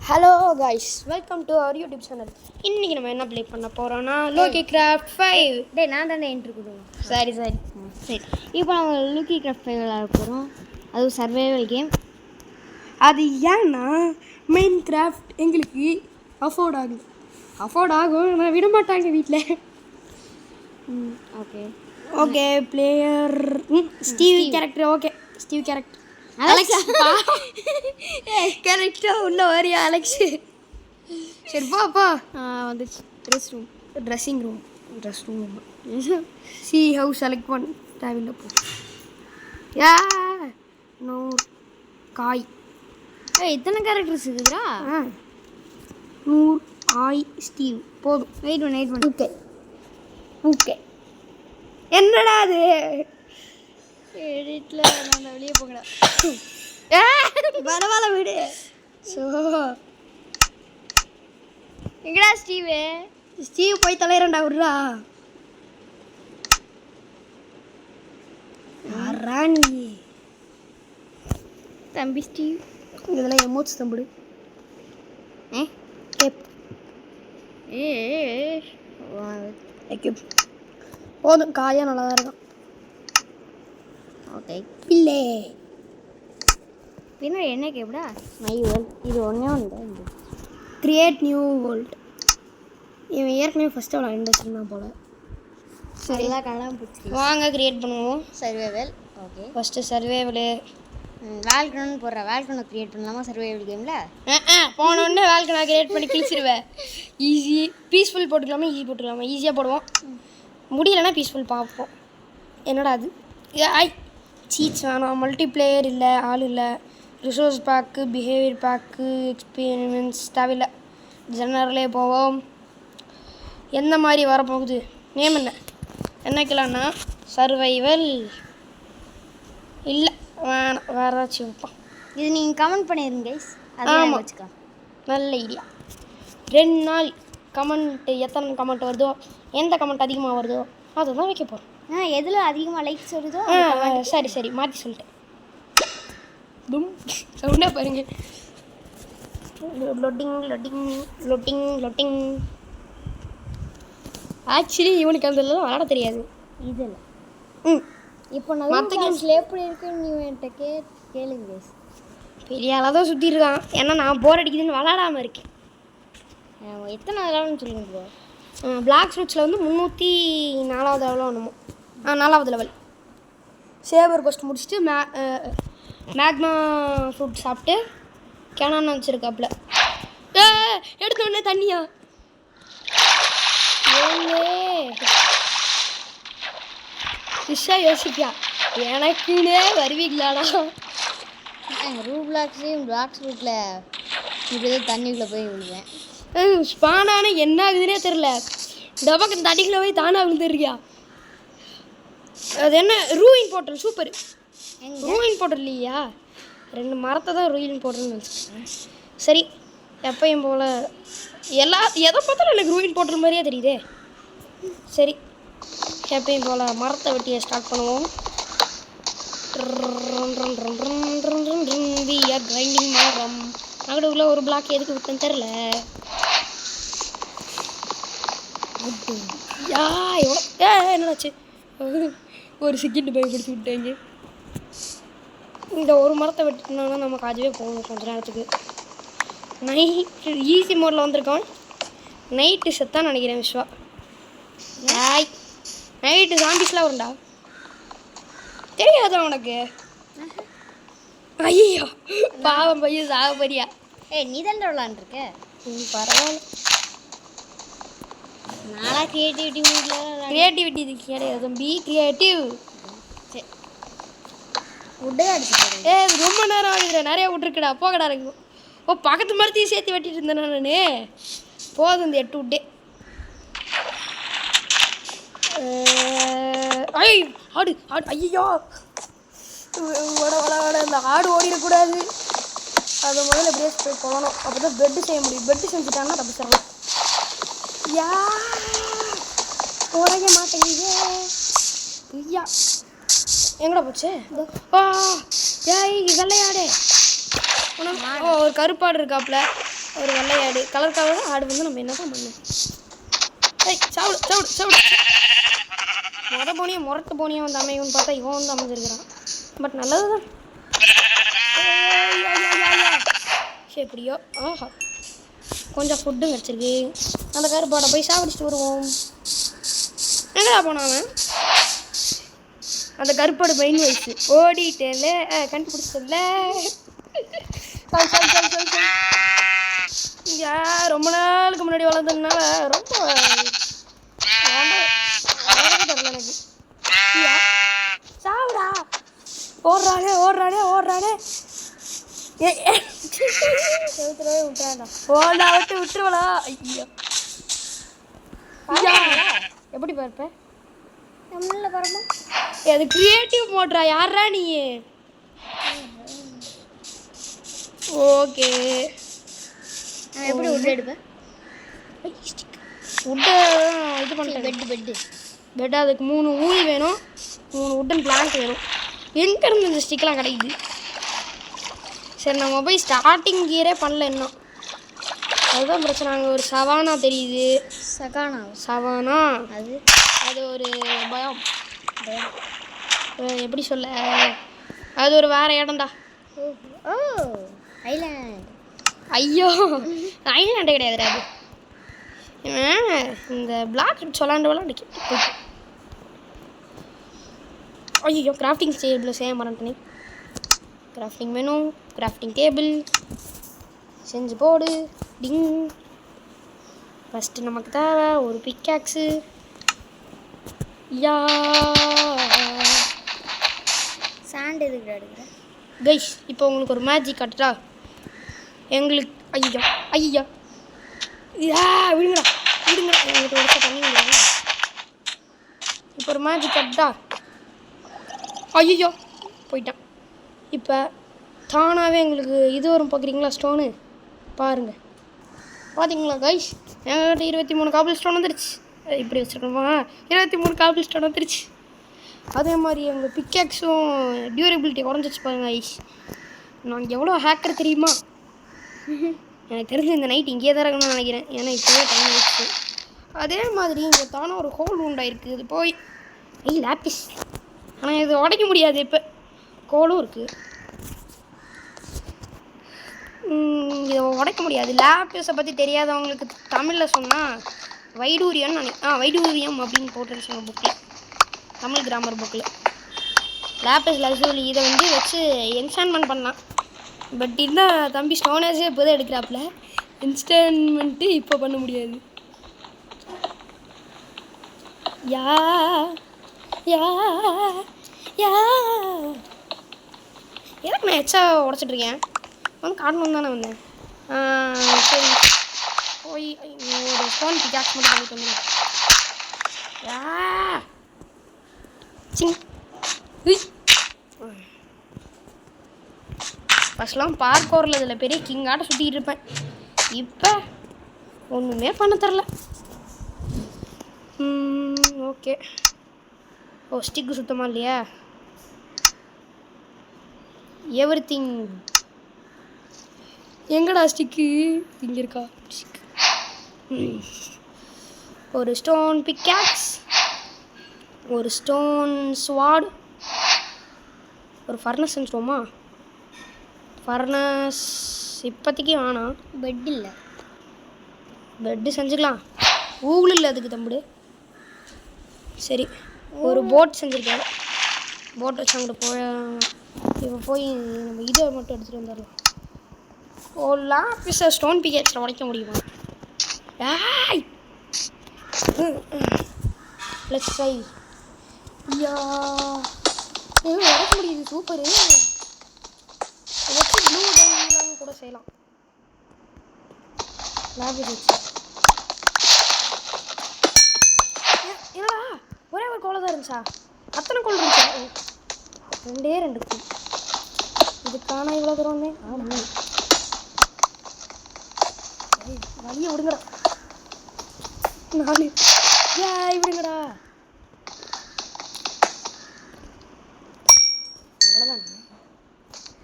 Hello guys, welcome to our YouTube channel. இன்றைக்கி நம்ம என்ன ப்ளே பண்ண போகிறோன்னா லோக்கி கிராஃப்ட் 5. டேய் நான் தானே என்ட்ரு கொடுங்க. சரி இப்போ நம்ம லூக்கி கிராஃப்ட் 5 விளையாட போகிறோம். அதுவும் சர்வைவல் கேம். அது ஏன்னா மெயின் கிராஃப்ட் எங்களுக்கு அஃபோர்ட் ஆகும் நான் விட மாட்டாங்க வீட்டில். Okay player Steve character. Okay Steve character. Alex கரெக்டாக உள்ள வரியா அலெக்ஸ்? சரி பாப்பா வந்துச்சு. Dressing room C house select பண்ண தேவையில்லை போ. யா நோ காய். இத்தனை கேரக்டர்ஸ் இருக்குதுடா. 100 ஆய் ஸ்டீவ் போதும். வெயிட் பண்ணு. ஓகே என்னடா அது? எடிட்டில் நான் வெளியே போகடா. பரவாயில்ல விடு. ஸோ எங்கடா ஸ்டீவ் போய் தலையிறண்டா விட்றா. ராணி தம்பி ஸ்டீவ் இதெல்லாம் எமோட்ஸ் தம்பிடு. கேப் போதும். காயாக நல்லா தான் இருக்கும். ஓகே இல்லை பின்னாடி என்ன கேப்டா? மைவல் இது ஒன்றே ஒன்று. Create new world. இவன் ஏற்கனவே ஃபஸ்ட்டு அவளை இண்டஸ்ட்ரிலாம் போல். சரிலாம் கலாம் பிடிச்சி வாங்க கிரியேட் பண்ணுவோம். சர்வைவல். ஓகே ஃபஸ்ட்டு சர்வைவலு வேல்கனோன்னு போடுறேன். வேல்கனோ கிரியேட் பண்ணலாமா சர்வைவல் கேமில்? போனோடனே வேல்கனோ கிரியேட் பண்ணி கிழிச்சிருவேன். ஈஸி பீஸ்ஃபுல் போட்டுக்கலாமா? ஈஸியாக போடுவோம். முடியலைன்னா பீஸ்ஃபுல் பார்ப்போம். என்னடா அது? ஐ சீட்ஸ் வேணாம். மல்டிப்ளேயர் இல்லை, ஆள் இல்லை. Resource pack, behaviour pack, experience தேவையில்லை. ஜெனரலே போவோம். எந்த மாதிரி வரப்போகுது? நேம் என்னக்கலாம்னா சர்வைவல் இல்லை வேணாம், வேறு ஏதாச்சும் வைப்போம். இது நீங்கள் கமெண்ட் பண்ணிடுங்க கைஸ். ஆமாம் வச்சுக்கோ. நல்ல ஐடியா. 2 நாள் கமெண்ட் எத்தனை கமெண்ட் வருதோ, எந்த கமெண்ட் அதிகமாக வருதோ அதை தான் வைக்க போகிறோம். எதில் அதிகமாக லைக்ஸ் வருதோ சரி மாற்றி சொல்லிட்டேன். சவுண்டாக பாருங்க. லொட்டிங். ஆக்சுவலி இவனுக்கு அந்த விளையாட தெரியாது. இதில் இப்போ நான் மற்ற கேம்ஸில் எப்படி இருக்குன்னு நீ என்கிட்ட கேளுங்க கைஸ். பெரிய ஆளாக தான் சுற்றி இருக்கான். ஏன்னா நான் போர் அடிக்குதுன்னு விளாடாமல் இருக்கேன். எத்தனை விளாடணும்னு சொல்லுங்க ப்ரோ. பிளாக் ஸ்விட்சில் வந்து 304வது லெவலோ என்னமோ. 4வது லெவல். சேவர் கொஸ்ட் முடிச்சுட்டு மேக்மா ஃப்ரூட் சாப்பிட்டு கேனான்னு வச்சுருக்காப்புல. எடுத்தோடனே தண்ணியா? ஃபிஷ்ஷா யோசிப்பியா? எனக்குன்னே வருவீங்களாடா? பிளாக்ஸ் ரூட்டில் இப்படி தான் தண்ணிக்குள்ளே போய் விழுவேன். ஸ்பானான என்ன ஆகுதுன்னே தெரில. டபாக்கு தண்ணிக்குள்ளே போய் தானே விழுந்துருக்கியா? அது என்ன ரூயின் போட்டல்? சூப்பர். ரூயின் போட்டல் இல்லையா? 2 மரத்தை தான் ரூயின் போட்டல்னு நினச்சிட்டேன். சரி எப்பயும் போல் எதை பார்த்தாலும் எனக்கு ரூயின் போட்டல் மாதிரியே தெரியுதே. சரி எப்பயும் போல் மரத்தை வெட்டியை ஸ்டார்ட் பண்ணுவோம். வி ஆர் கிரைண்டிங் மரம். நடுவுல ஒரு பிளாக் எதுக்கு விட்டுன்னு தெரில. என்னாச்சு? ஒரு செகண்ட் பயன்படுத்தி விட்டாங்க. இந்த ஒரு மரத்தை வெட்டினோன்னா நமக்கு அதுவே போகணும் கொஞ்ச நேரத்துக்கு. நைட்டு ஈஸி மோடில் வந்திருக்கோம். நைட்டு செத்தான் நினைக்கிறேன் விஸ்வா. நைட்டு ஜாம்பிஸ்லாம் வரும்டா. தெரியாதா உனக்கு? ஐயோ பாவம் பையன் சாக போறியா? நீ தான் விளாண்டுருக்க. பரவாயில்ல. நானா கிரியேட்டிவிட்டி இது கிடையாது தம்பி. கிரியேட்டிவ் உட்டே அடிச்சு. ரொம்ப நேரம் ஆகுதுடா. நிறையா விட்டுருக்குடா. போகடா இருக்கு. பக்கத்து மரத்தையும் சேர்த்து வெட்டிட்டு இருந்தேன் நான். போதும் இந்த 8 விட்டே. ஆடு ஐயோ வட இந்த ஆடு ஓடிடக்கூடாது. அதை முதல்ல பிரேஸ் போய் போகணும். அப்போ தான் பெட்டு செய்ய முடியும். பெட்டு செஞ்சுட்டாங்கன்னா தப்பிச்சிடலாம். உடைக்க மாட்டேங்குது. ஐயா எங்கடா போச்சு? ஏய் வெள்ளையாடே. ஒரு கருப்பாடு இருக்காப்புல. ஒரு வெள்ளை ஆடு. கலர் கலர் ஆடு வந்து நம்ம என்ன தான் பண்ணணும்? ஏய் சாப்பிடு சாப்பிடு சாப்பிடு. முரட்டு போனியை வந்து அமையும்னு பார்த்தா இவன் வந்து அமைஞ்சிருக்கிறான். பட் நல்லது தான். சரி எப்படியோ. ஆஹா கொஞ்சம் ஃபுட்டும் கிடச்சிருக்கு. அந்த கருப்பாடை போய் சாப்பிடுச்சிட்டு வருவோம். எங்கடா போனான் அவன்? அந்த கருப்பாடு மெயின் வயசு ஓடிட்டேன்ல, கண்டுபிடிச்சல. ரொம்ப நாளுக்கு முன்னாடி வளர்ந்ததுனால ரொம்ப தெரியல எனக்கு. சாவுடா. ஓடுறானே ஓடுறானே ஓடுறானே. செவுத்துறவே விட்டுறாண்டா. ஓடா விட்டு விட்டுருவலா. ஐயோ எப்படி பார்ப்பேன்? நம்மள பரமா அது கிரியேட்டிவ் மோட்ரா. யாரா நீ? ஓகே நான் எப்படி உட் எடுப்பேன்? உட்டை இது பண்ணிட்டேன். பெட்டு அதுக்கு 3 ஊழி வேணும், 3 உட்டன் பிளாங்க் வேணும். எங்கேருந்து இந்த ஸ்டிக்கெலாம் கிடைக்குது? சரி நம்ம போய் ஸ்டார்டிங் கியரே பண்ணல இன்னும். அதுதான் பிரச்சனை. அங்கே ஒரு சவானா தெரியுது. சவானா அது ஒரு பயம். எப்படி சொல்ல, அது ஒரு வேற இடம்டா. ஓ ஐலாண்ட். ஐயோ ஐலாண்டே கிடையாது அது. இந்த பிளாக் விளாண்டு ஐயோ கிராஃப்டிங் டேபிள் செய்ய மறந்துட்டேனே. கிராஃப்டிங் மெனு, கிராஃப்டிங் டேபிள் செஞ்சு போடு. டிங். ஃபஸ்ட்டு நமக்கு தேவை ஒரு பிக்காக்ஸு. யா சாண்ட் எதுக்கு எடுக்கிறேன் கைஸ்? இப்போ உங்களுக்கு ஒரு மேஜிக் காட்டுட்டா? எங்களுக்கு ஐயோ ஐயோ விடுங்கடா விடுங்கடா. எங்களுக்கு ஒரு தண்ணி விடுவாங்க. இப்போ ஒரு மேஜிக் காட்டுட்டா? ஐயோ போயிட்டான். இப்போ தானாகவே எங்களுக்கு இது வரும் பார்க்குறீங்களா? ஸ்டோனு பாருங்கள். பார்த்தீங்களா கைஸ்? எங்கள்கிட்ட 23 காபிள் ஸ்டோன் வந்துருச்சு. இப்படி வச்சுருக்கோமா? 23 காபிள் ஸ்டோன் வந்துருச்சு. அதே மாதிரி எங்கள் பிக்காக்ஸும் டியூரபிலிட்டி குறைஞ்சிச்சு பாருங்க ஐஸ். நான் எவ்வளோ ஹேக்கர் தெரியுமா? எனக்கு தெரிஞ்ச இந்த நைட் இங்கேயே தான் இருக்கணும்னு நினைக்கிறேன். ஏன்னா இப்போவே டைம் ஆயிடுச்சு. அதே மாதிரி இங்கே தானே ஒரு ஹோல் உண்டாயிருக்கு. இது போய் லேப்பிஸ். ஆனால் இது உடைக்க முடியாது. இப்போ கோலும் இருக்குது. இதை உடைக்க முடியாது. லேப்பிஸை பற்றி தெரியாதவங்களுக்கு தமிழில் சொன்னால் வைடூரியன் வைடூரியம் அப்படின்னு போட்டுருச்சுங்க புக்கில், தமிழ் கிராமர் புக்கில். லேப்பிஸ் லசூலி இதை வந்து வச்சு என்சான்மெண்ட் பண்ணலாம். பட் இந்த தம்பி ஸ்டோனேஜே இப்போ தான் எடுக்கிறாப்புல. இன்ஸ்டான்மெண்ட்டு இப்போ பண்ண முடியாது. யா யா யா எதுக்கு நான் எச்சா உடச்சிட்ருக்கேன்? வந்து காட்டணும் தானே வந்தேன். சரி போய் ஒரு ஸ்டோன் பிக்காக்ஸ் மட்டும் பண்ணிட்டு வந்தேன். ஃபஸ்ட்லாம் பார்க்கோரில் இதில் பெரிய கிங்காட்ட சுற்றிக்கிட்டு இருப்பேன். இப்போ ஒன்றுமே பண்ண தெரில. ஓகே. ஓ ஸ்டிக்கு சுத்தமாக இல்லையா? எவ்ரிதிங். எங்கடா ஸ்டிக்கு? இங்கே இருக்கா ஸ்டிக்? ஒரு ஸ்டோன் பிக்காக்ஸ், ஒரு ஸ்டோன் ஸ்வாட், ஒரு ஃபர்னஸ் செஞ்சிடுவோமா? ஃபர்னஸ் இப்போதைக்கு வேணாம். பெட் இல்லை. பெட்டு செஞ்சுக்கலாம். ஊழல் இல்லை அதுக்கு தம்புடு. சரி ஒரு போட் செஞ்சுருக்கேன். போட் வச்சு அங்கிட்டு போய் இப்போ போய் நம்ம இதை மட்டும் எடுத்துகிட்டு வந்துடலாம். ஓ லாப்பிஸை ஸ்டோன் பிக்காக்ஸில் உடைக்க முடியுமா? ஏய் லெட்ஸ் ட்ரை. யா உடைக்க முடியுது. சூப்பரு. வச்சு ப்ளூ டைலாம் கூட செய்யலாம். லாபிஸ் வச்சு என்னடா ஒரே ஒரு கோலை தான் இருந்துச்சா? அத்தனை கோல் இருந்துச்சா? ரெண்டே 2 கோல். இதுக்கான இவ்வளோ தூரம் வந்தேன். ஆமாம் வழியை விடுங்கடா. 4 விடுங்கடா.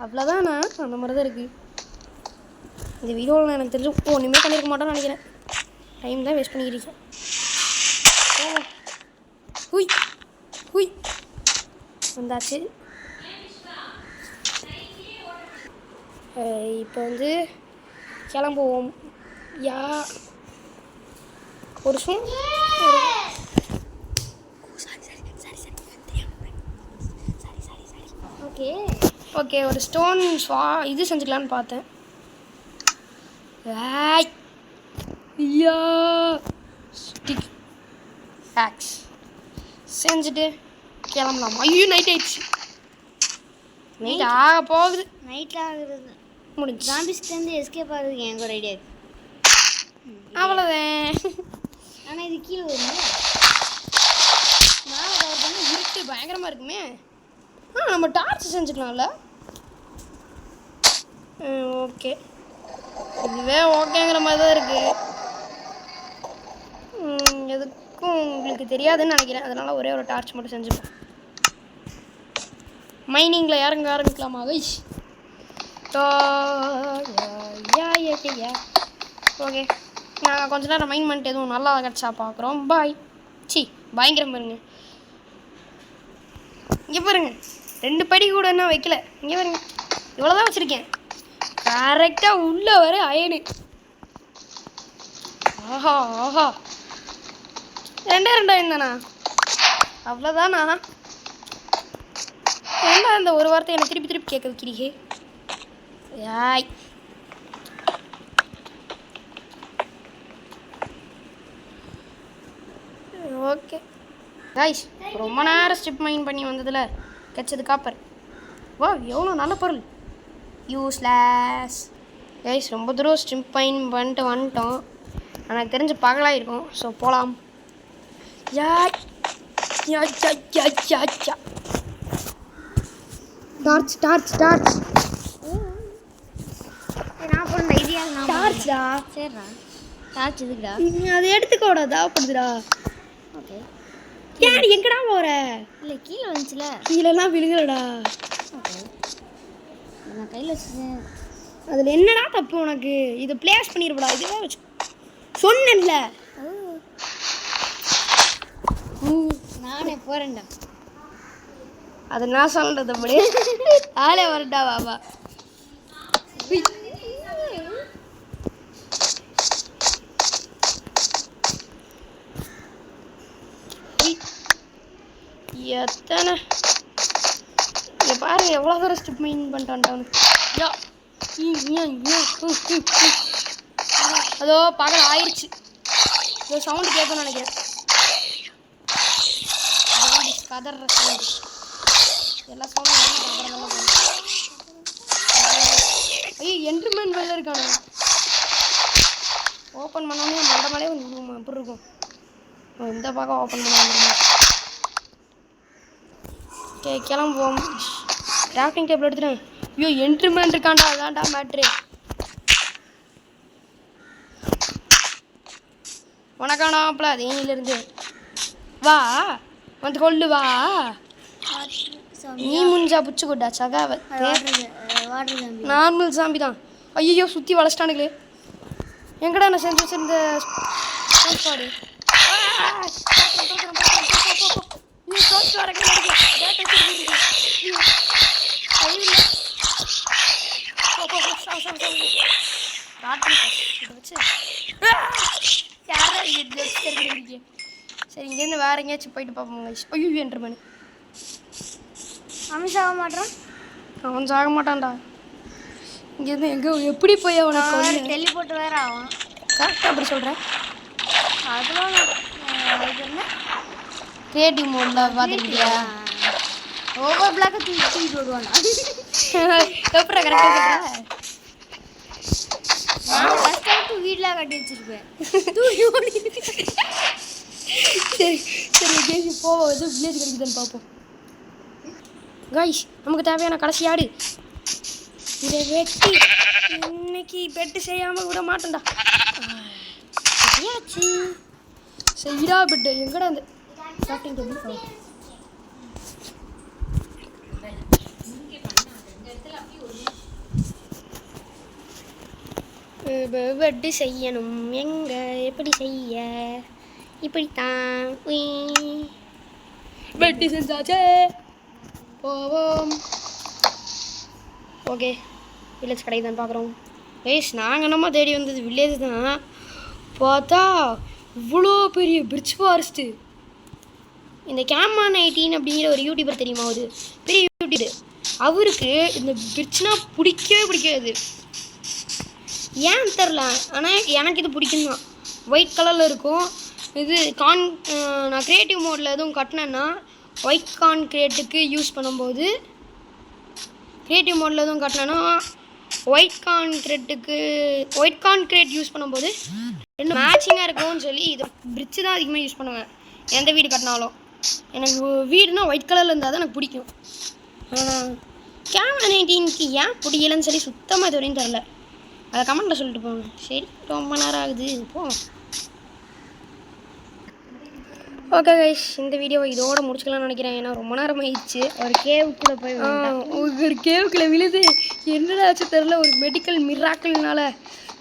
அவ்வளோதானா? அந்த மாதிரி தான் இருக்குது. இந்த வீடியோவில் எனக்கு தெரிஞ்சு ஒன்றுமே பண்ணியிருக்க மாட்டோம்னு நினைக்கிறேன். டைம் தான் வேஸ்ட் பண்ணிக்கிறீங்க. ஹுய் ஹுய் வந்தாச்சு. இப்போ வந்து கிளம்புவோம். யா ஒரு சூன் ஓகே ஓகே ஒரு ஸ்டோன் இது செஞ்சுக்கலான்னு பார்த்தேன். ஐயா ஸ்டிக் ஆக்ஸ் செஞ்சுட்டு கிளம்பலாம். ஐயோ நைட் ஆயிடுச்சு. நைட் ஆக போகுது. நைட்டில் ஆகுறது முடிஞ்சு ஜாம்பிஸ்லேருந்து எஸ்கேப் ஆகுறதுக்கு எனக்கு ஒரு ஐடியா இருக்குது. அவ்வளோதான். ஆனால் இது கீழே வருங்க. மேலே கவர் பண்ணி இருட்டு பயங்கரமாக இருக்குமே. நம்ம டார்ச் செஞ்சுக்கலாம்ல. ஓகே இதுவே ஓகேங்கிற மாதிரி தான் இருக்குது. எதுக்கும் உங்களுக்கு தெரியாதுன்னு நினைக்கிறேன். அதனால் ஒரே ஒரு டார்ச் மட்டும் செஞ்சுப்பேன். மைனிங்கில் ஆரம்பிக்கலாமா கைஸ்? ஓகே நாங்கள் கொஞ்ச நேரம் மைண்ட் பண்ணிட்டு எதுவும் நல்லா கிடச்சா பார்க்குறோம். பாய். பயங்கரம் பாருங்க. இங்கே பாருங்க 2 படி கூட என்ன வைக்கல. இங்கே பாருங்க இவ்வளோதான் வச்சுருக்கேன். கரெக்டாக உள்ளே வர அயனு. ஆஹா ஆஹா 2 தானா? அவ்வளோதானா? ஏன்டா அந்த ஒரு வார்த்தை என்னை திருப்பி திருப்பி கேட்க வைக்கிறீங்க? யாய் ஓகே கைஸ் ரொம்ப நேரம் ஸ்ட்ரிப் மைன் பண்ணி வந்ததில் கிடச்சது காப்பர். வா எவ்வளோ நல்ல பொருள். Useless guys. ரொம்ப தூரம் ஸ்ட்ரிப் மைன் பண்ணிட்டு வந்துட்டோம். எனக்கு தெரிஞ்சு பகலாயிருக்கும். ஸோ போகலாம். யா யா யா யா யா யா டார்ச் டார்ச் டார்ச். நான் போன ஐடியா டார்ச்டா. சரிடா டார்ச் எதுக்குடா? அதை எடுத்துக்கோடா தேவைப்படுதுடா. ஓகே ஏன் எங்கடா போகிற? இல்லை கீழே வந்துச்சுல. கீழெல்லாம் விழுகலடா. ஓகே நான் கையில் வச்சுட்டேன். அதில் என்னடா தப்பு உனக்கு? இதை பிளேஸ் பண்ணிருப்படா. இதுவே வச்சு சொன்னேன்ல. நானே போகிறேன்டா. அது நான் சொல்கிறது அப்படி ஆளே வரட்டா பாபா. எத்தனை இங்கே பாருங்க எவ்வளோ தூரம் ஸ்டிப் மைன் பண்ணிட்டான். அதோ பகல் ஆயிடுச்சு. இதோ சவுண்டு கேட்கணும்னு நினைக்கிறேன். கதற சவுண்டு எல்லா சவுண்டும். ஐயோ என்ட்ரிமேன் வெளில இருக்கானு. ஓப்பன் பண்ணோன்னே மண்டை மேலே அப்படி இருக்கும். இந்த பக்கம் ஓப்பன் பண்ண வந்துருமா? ஓகே கிளம்புவோம். கிராஃப்டிங் டேபிள் எடுத்துட்டேன். ஐயோ என்ட்ரிமேன் இருக்காண்டா. அதான்டா மேட்ரு. உனக்கானாப்ல தேனியிலேருந்து வா வந்து கொள்ளு வா. நீ முஞ்சா புச்சு கொட்டா சகாவ நார்மல் சாம்பி தான். ஐயோ சுற்றி வளச்சிட்டானுங்களே. எங்கடா நான் செஞ்சு வச்சிருந்த சாப்பாடு? சரி இங்கேருந்து வேற எங்கேயாச்சும் போயிட்டு பார்ப்போம். ஐயோ என்று மணி அவன் சாக மாட்டான். அவன் சாக மாட்டான்டா. இங்கேருந்து எங்கே எப்படி போய் அவனை டெலிபோர்ட் வேற ஆகும். கரெக்டாக அப்படி சொல்கிறேன். அதெல்லாம் கிரியேட்டிவ் மோடில் பார்த்துக்கிட்டியா? ஓவர் பிளாக்கை தூக்கிட்டு வருவானா? எப்படி கரெக்டாக சொல்கிறேன்? நான் கஷ்டப்பட்டு வீட்டில் கட்டி வச்சிருப்பேன். சரி சரி கேஜி போவோம். எதுவும் வில்லேஜ் கிடைக்குதுன்னு பார்ப்போம். காய்ஸ் நமக்கு தேவையான கடைசி ஆடு. இதை வெட்டி இன்னைக்கு பெட்டு செய்யாமல் விட மாட்டேன்டா. சரியாச்சு செய்யடா பெட்டு. எங்கடா அந்த கிராஃப்டிங் டேபிள்? பெட்டு செய்யணும் எங்க எப்படி செய்ய இப்படித்தான் பெட்டு செஞ்சாச்சே போவோம். ஓகே வில்லேஜ் கடை தான் பார்க்குறோம். கைஸ் நாங்கள் நம்ம தேடி வந்தது வில்லேஜ் தான். பார்த்தா இவ்வளோ பெரிய பிரிட்ஜ் ஃபாரஸ்ட்டு. இந்த கேமான் 18 அப்படிங்கிற ஒரு யூடியூபர் தெரியுமா? ஒரு பெரிய யூடியூபர். அவருக்கு இந்த பிரிட்ஜ்னால் பிடிக்கவே பிடிக்காது. ஏன் தெரில, ஆனால் எனக்கு இது பிடிக்கும் தான். ஒயிட் கலரில் இருக்கும். இது நான் க்ரியேட்டிவ் மோடில் எதுவும் கட்டினேன்னா ஒயிட் கான்க்ரீட்டுக்கு யூஸ் பண்ணும்போது க்ரியேட்டிவ் மோடில் எதுவும் கட்டினேன்னா ஒயிட் கான்க்ரீட் யூஸ் பண்ணும்போது ரெண்டு மேட்சிங்காக இருக்கும்னு சொல்லி இது பிரிட்ஜு தான் அதிகமாக யூஸ் பண்ணுவேன் எந்த வீடு கட்டினாலும். எனக்கு வீடுனா ஒயிட் கலரில் இருந்தால் தான் எனக்கு பிடிக்கும். ஆனால் கேமரா 19க்கு ஏன் பிடிக்கலன்னு சொல்லி சுத்தமாக இது வரையும் தெரில. அதை கமெண்ட்டில் சொல்லிட்டு போங்க. சரி ரொம்ப நேரம் ஆகுது போ. ஓகே கைஸ் இந்த வீடியோவை இதோட முடிச்சுக்கலாம்னு நினைக்கிறேன். ஏன்னா ரொம்ப நேரம் ஆயிடுச்சு. ஒரு கேவுக்குள்ளே போய் ஒரு கேவுக்குள்ளே விழுது என்னடாச்சு தெரில. ஒரு மெடிக்கல் மிராக்கிள்னால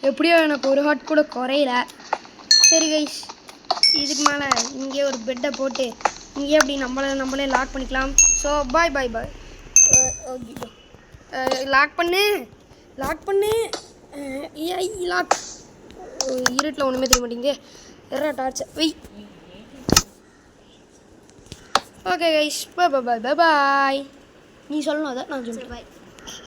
எப்படியோ எனக்கு ஒரு ஹார்ட் கூட குறையல. சரி கைஸ் இதுக்கு மேலே இங்கே ஒரு பெட்டை போட்டு இங்கே அப்படி நம்மளே லாக் பண்ணிக்கலாம். ஸோ பாய் ஓகே லாக் பண்ணு லாக் இருட்டில் ஒன்றுமே தெரிய மாட்டேங்க. எறா டார்ச்சர் வை. Okay guys bye. நீ சொல்லணும் அதை நான் சொல்கிறேன்.